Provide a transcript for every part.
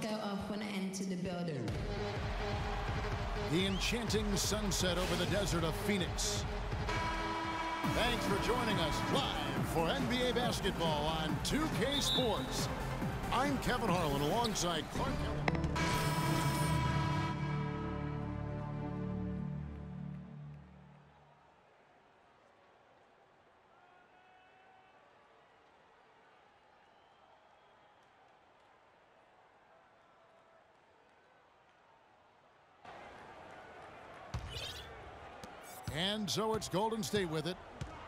go off when I enter the building. The enchanting sunset over the desert of Phoenix. Thanks for joining us live for NBA basketball on 2K Sports. I'm Kevin Harlan alongside Clark Kelly. And so it's Golden State with it,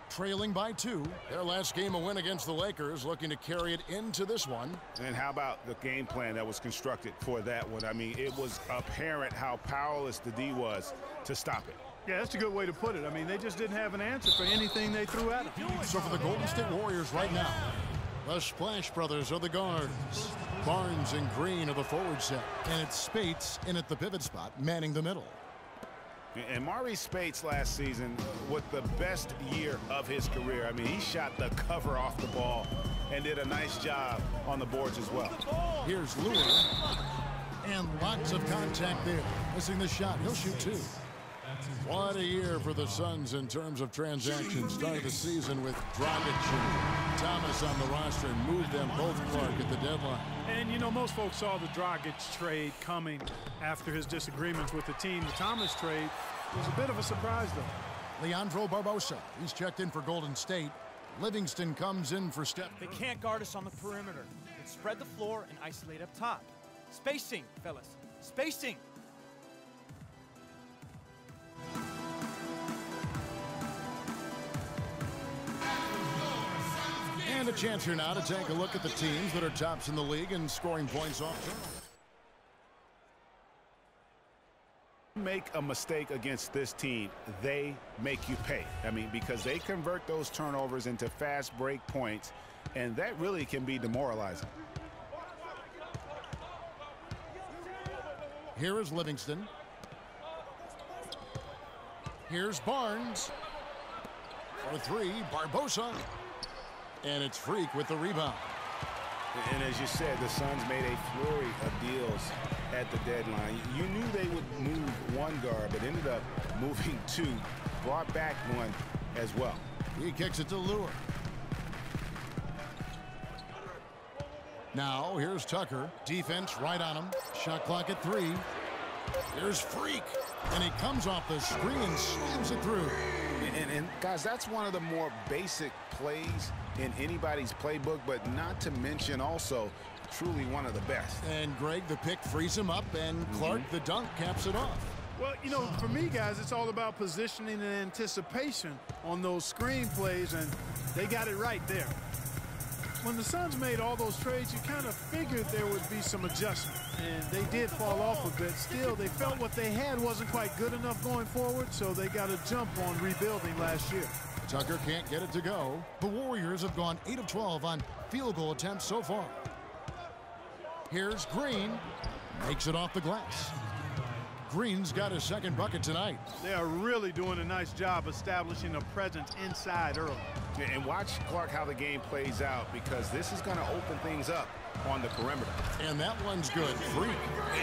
trailing by 2. Their last game a win against the Lakers, looking to carry it into this one. And how about the game plan that was constructed for that one? I mean, it was apparent how powerless the D was to stop it. Yeah, that's a good way to put it. I mean, they just didn't have an answer for anything they threw at them. So for the Golden State Warriors right now, the Splash Brothers are the guards. Barnes and Green are the forward set. And it's Spates in at the pivot spot, manning the middle. And Maurice Spates last season with the best year of his career. I mean, he shot the cover off the ball and did a nice job on the boards as well. Here's Lure. And lots of contact there. Missing the shot. He'll shoot 2. What a year for the Suns in terms of transactions. Started the season with Dragic and Thomas on the roster and moved them both, Clark, at the deadline. And, you know, most folks saw the Dragic trade coming after his disagreements with the team. The Thomas trade was a bit of a surprise, though. Leandro Barbosa, he's checked in for Golden State. Livingston comes in for Steph. They can't guard us on the perimeter. They spread the floor and isolate up top. Spacing, fellas. Spacing. And a chance here now to take a look at the teams that are tops in the league and scoring points off turnovers. Make a mistake against this team, they make you pay. I mean, because they convert those turnovers into fast break points, and that really can be demoralizing. Here is Livingston. Here's Barnes. For 3, Barbosa. And it's Freak with the rebound. And as you said, the Suns made a flurry of deals at the deadline. You knew they would move one guard, but ended up moving 2. Brought back 1 as well. He kicks it to Lure. Now, here's Tucker. Defense right on him. Shot clock at 3. Here's Freak. And he comes off the screen and slams it through. And guys, that's one of the more basic plays in anybody's playbook, but not to mention also truly one of the best. And Greg, the pick frees him up, and Clark, the dunk, caps it off. Well, you know, for me, guys, it's all about positioning and anticipation on those screen plays, and they got it right there. When the Suns made all those trades, you kind of figured there would be some adjustment, and they did fall off a bit. Still, they felt what they had wasn't quite good enough going forward, so they got a jump on rebuilding last year. Tucker can't get it to go. The Warriors have gone 8 of 12 on field goal attempts so far. Here's Green. Makes it off the glass. Green's got his second bucket tonight. They are really doing a nice job establishing a presence inside early. And watch, Clark, how the game plays out, because this is going to open things up on the perimeter. And that one's good. Freak.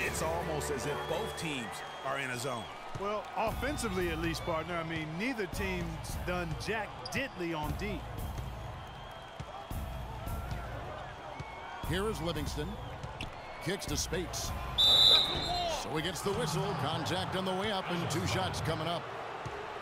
It's almost as if both teams are in a zone. Well, offensively at least, partner. I mean, neither team's done jack diddly on D. Here is Livingston. Kicks to Spates. So he gets the whistle. Contact on the way up, and 2 shots coming up.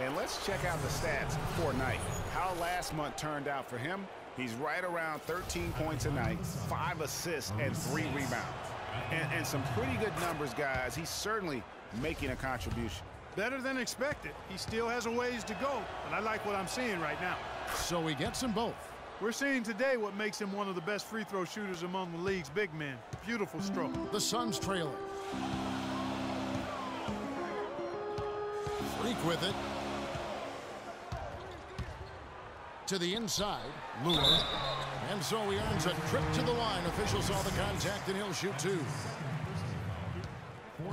And let's check out the stats for Knight. How last month turned out for him. He's right around 13 points a night, 5 assists, and 3 rebounds. And some pretty good numbers, guys. He's certainly making a contribution. Better than expected. He still has a ways to go, but I like what I'm seeing right now. So he gets them both. We're seeing today what makes him one of the best free throw shooters among the league's big men. Beautiful stroke. The Suns trailing. Freak with it. To the inside. Lure. And so he earns a trip to the line. Officials saw the contact, and he'll shoot 2.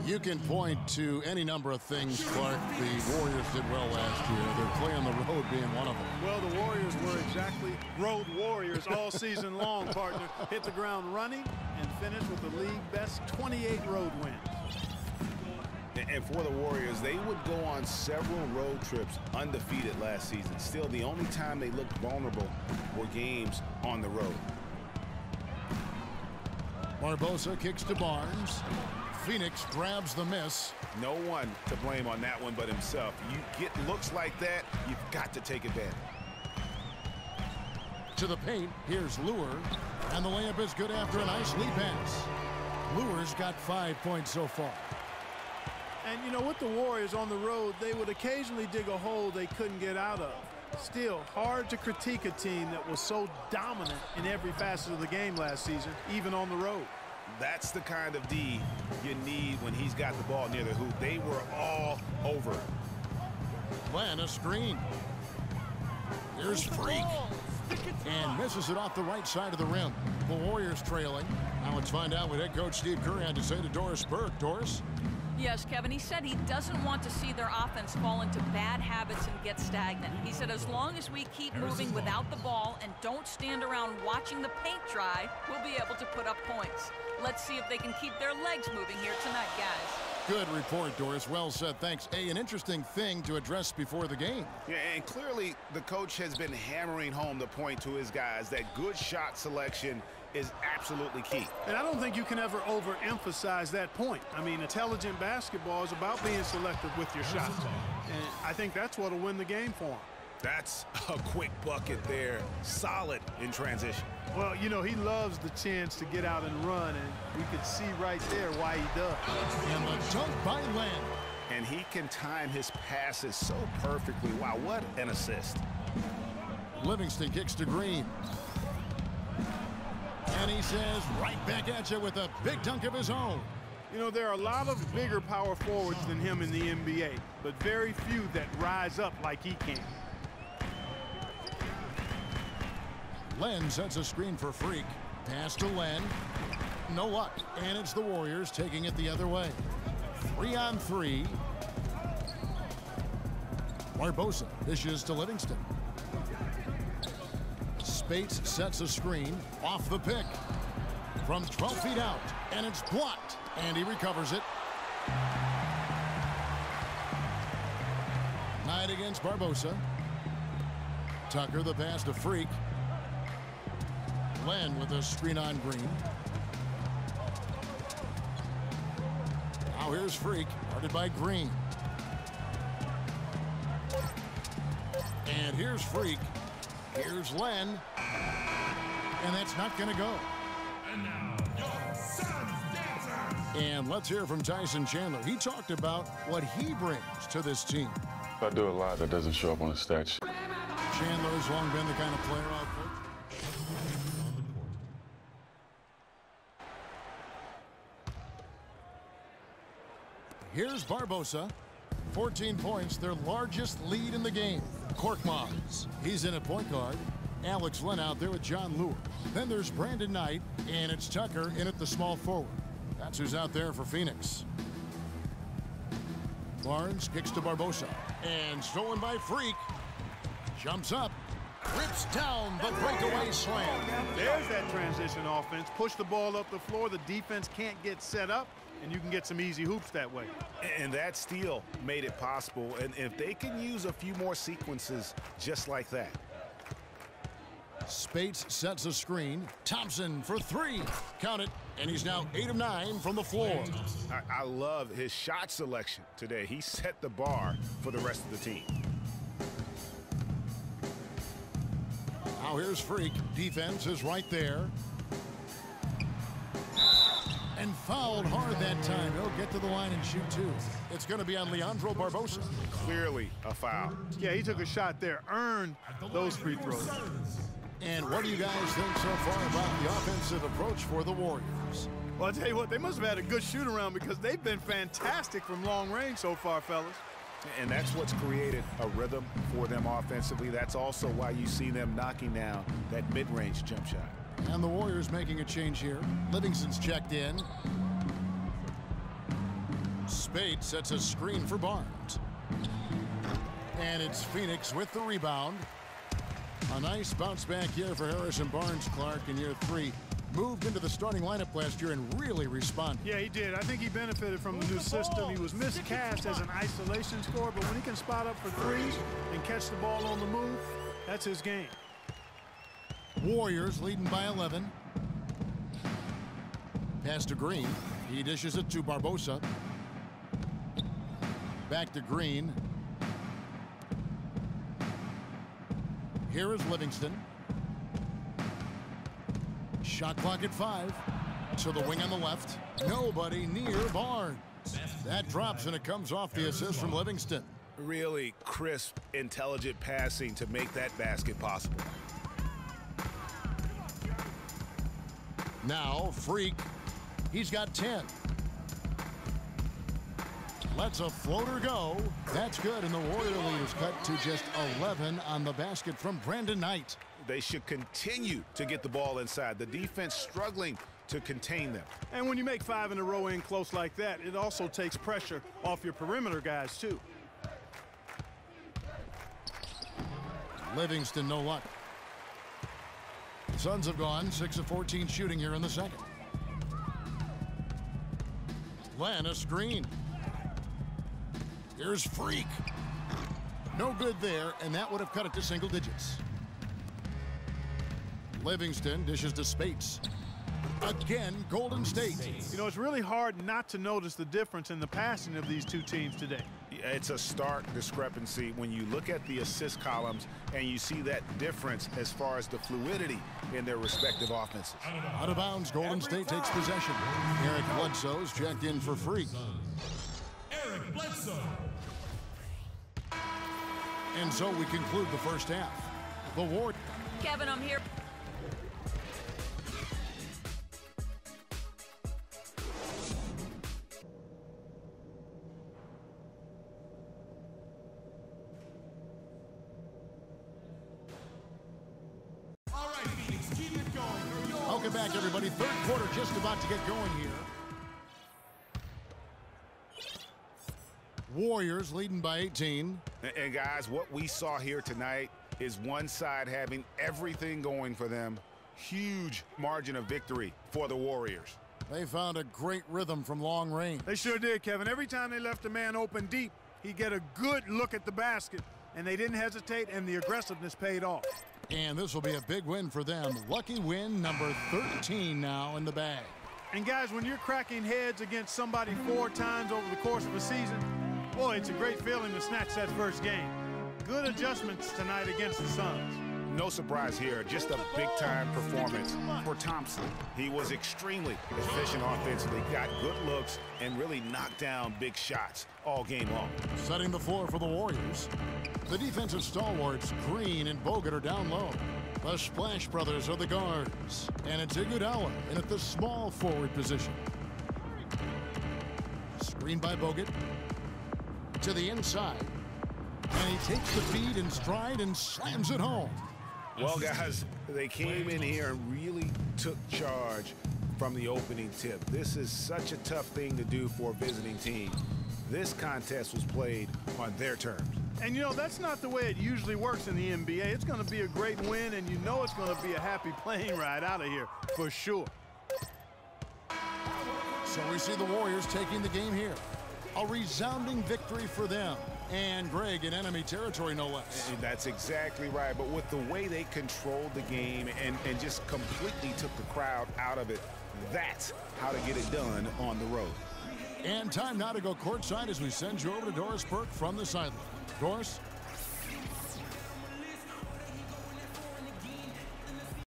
You can point to any number of things, Clark, the Warriors did well last year. Their play on the road being one of them. Well, the Warriors were exactly road warriors all season long, partner. Hit the ground running and finished with the league best 28 road wins. And for the Warriors, they would go on several road trips undefeated last season. Still, the only time they looked vulnerable were games on the road. Barbosa kicks to Barnes. Phoenix grabs the miss. No one to blame on that one but himself. You get looks like that, you've got to take advantage. To the paint, here's Lure. And the layup is good after a nice lead pass. Lure's got 5 points so far. And, you know, with the Warriors on the road, they would occasionally dig a hole they couldn't get out of. Still, hard to critique a team that was so dominant in every facet of the game last season, even on the road. That's the kind of D you need when he's got the ball near the hoop. They were all over it. Len, a screen. Here's Freak. And misses it off the right side of the rim. The Warriors trailing. Now let's find out what head coach Steve Kerr had to say to Doris Burke. Doris? Yes, Kevin, he said he doesn't want to see their offense fall into bad habits and get stagnant. He said as long as we keep moving without the ball and don't stand around watching the paint dry, we'll be able to put up points. Let's see if they can keep their legs moving here tonight, guys. Good report, Doris. Well said. Thanks. An interesting thing to address before the game. Yeah, and clearly the coach has been hammering home the point to his guys that good shot selection is absolutely key. And I don't think you can ever overemphasize that point. I mean, intelligent basketball is about being selective with your shots. And I think that's what'll win the game for him. That's a quick bucket there. Solid in transition. Well, you know, he loves the chance to get out and run, and we could see right there why he does. And the dunk by Len. And he can time his passes so perfectly. Wow, what an assist. Livingston kicks to Green. And he says, right back at you with a big dunk of his own. You know, there are a lot of bigger power forwards than him in the NBA, but very few that rise up like he can. Len sets a screen for Freak. Pass to Len. No luck. And it's the Warriors taking it the other way. 3-on-3. Barbosa dishes to Livingston. Spates sets a screen off the pick. From 12 feet out. And it's blocked. And he recovers it. Knight against Barbosa. Tucker the pass to Freak. Len with a screen on Green. Now here's Freak, guarded by Green. And here's Freak. Here's Len. And that's not going to go. And now, your son's dancers. And let's hear from Tyson Chandler. He talked about what he brings to this team. I do a lot that doesn't show up on the stat sheet. Chandler has long been the kind of player I'll coach. Here's Barbosa. 14 points, their largest lead in the game. Korkmaz, he's in at point guard. Alex Len out there with John Lure. Then there's Brandon Knight, and it's Tucker in at the small forward. That's who's out there for Phoenix. Barnes kicks to Barbosa. And stolen by Freak. Jumps up. Rips down the breakaway slam. There's that transition offense. Push the ball up the floor. The defense can't get set up, and you can get some easy hoops that way. And that steal made it possible. And if they can use a few more sequences just like that. Spates sets a screen. Thompson for three. Count it. And he's now 8 of 9 from the floor. I love his shot selection today. He set the bar for the rest of the team. Now here's Freak. Defense is right there. And fouled hard that time. He'll get to the line and shoot two. It's going to be on Leandro Barbosa. Clearly a foul. Yeah, he took a shot there. Earned those free throws. And what do you guys think so far about the offensive approach for the Warriors? Well, I'll tell you what, they must have had a good shoot-around because they've been fantastic from long range so far, fellas. And that's what's created a rhythm for them offensively. That's also why you see them knocking down that mid-range jump shot. And the Warriors making a change here. Livingston's checked in. Spade sets a screen for Barnes. And it's Phoenix with the rebound. A nice bounce back here for Harrison Barnes Clark in year 3. Moved into the starting lineup last year and really responded. Yeah, he did. I think he benefited from the new system. He was miscast as an isolation scorer, but when he can spot up for threes and catch the ball on the move, that's his game. Warriors leading by 11. Pass to Green. He dishes it to Barbosa. Back to Green. Here is Livingston. Shot clock at 5. To the wing on the left. Nobody near Barnes. That drops and it comes off the assist from Livingston. Really crisp, intelligent passing to make that basket possible. Now, Freak. He's got 10. Lets a floater go. That's good, and the Warrior lead is cut to just 11 on the basket from Brandon Knight. They should continue to get the ball inside. The defense struggling to contain them. And when you make 5 in a row in close like that, it also takes pressure off your perimeter guys, too. Livingston, no luck. Suns have gone 6 of 14 shooting here in the second. Len, a screen. Here's Freak. No good there, and that would have cut it to single digits. Livingston dishes to Spates. Again, Golden State. You know, it's really hard not to notice the difference in the passing of these two teams today. It's a stark discrepancy when you look at the assist columns and you see that difference as far as the fluidity in their respective offenses. Out of bounds, Golden State takes possession. Eric Bledsoe's checked in for Freak. Eric Bledsoe. And so we conclude the first half. The Warriors. Kevin, I'm here. All right, Phoenix, keep it going. Welcome back, everybody. Third quarter just about to get going here. Warriors leading by 18. And guys, what we saw here tonight is one side having everything going for them. Huge margin of victory for the Warriors. They found a great rhythm from long range. They sure did, Kevin. Every time they left a man open deep, he'd get a good look at the basket, and they didn't hesitate, and the aggressiveness paid off. And this will be a big win for them. Lucky win number 13 now in the bag. And guys, when you're cracking heads against somebody 4 times over the course of a season, boy, it's a great feeling to snatch that first game. Good adjustments tonight against the Suns. No surprise here, just a big-time performance for Thompson. He was extremely efficient offensively, got good looks, and really knocked down big shots all game long. Setting the floor for the Warriors. The defensive stalwarts, Green and Bogut, are down low. The Splash Brothers are the guards. And it's Iguodala in at the small forward position. Screen by Bogut. To the inside. And he takes the feed in stride and slams it home. Well, guys, they came in here and really took charge from the opening tip. This is such a tough thing to do for a visiting team. This contest was played on their terms. And, you know, that's not the way it usually works in the NBA. It's going to be a great win, and you know it's going to be a happy plane ride out of here for sure. So we see the Warriors taking the game here. A resounding victory for them. And Greg in enemy territory, no less. And that's exactly right. But with the way they controlled the game and just completely took the crowd out of it, that's how to get it done on the road. And time now to go courtside as we send you over to Doris Burke from the sideline. Doris?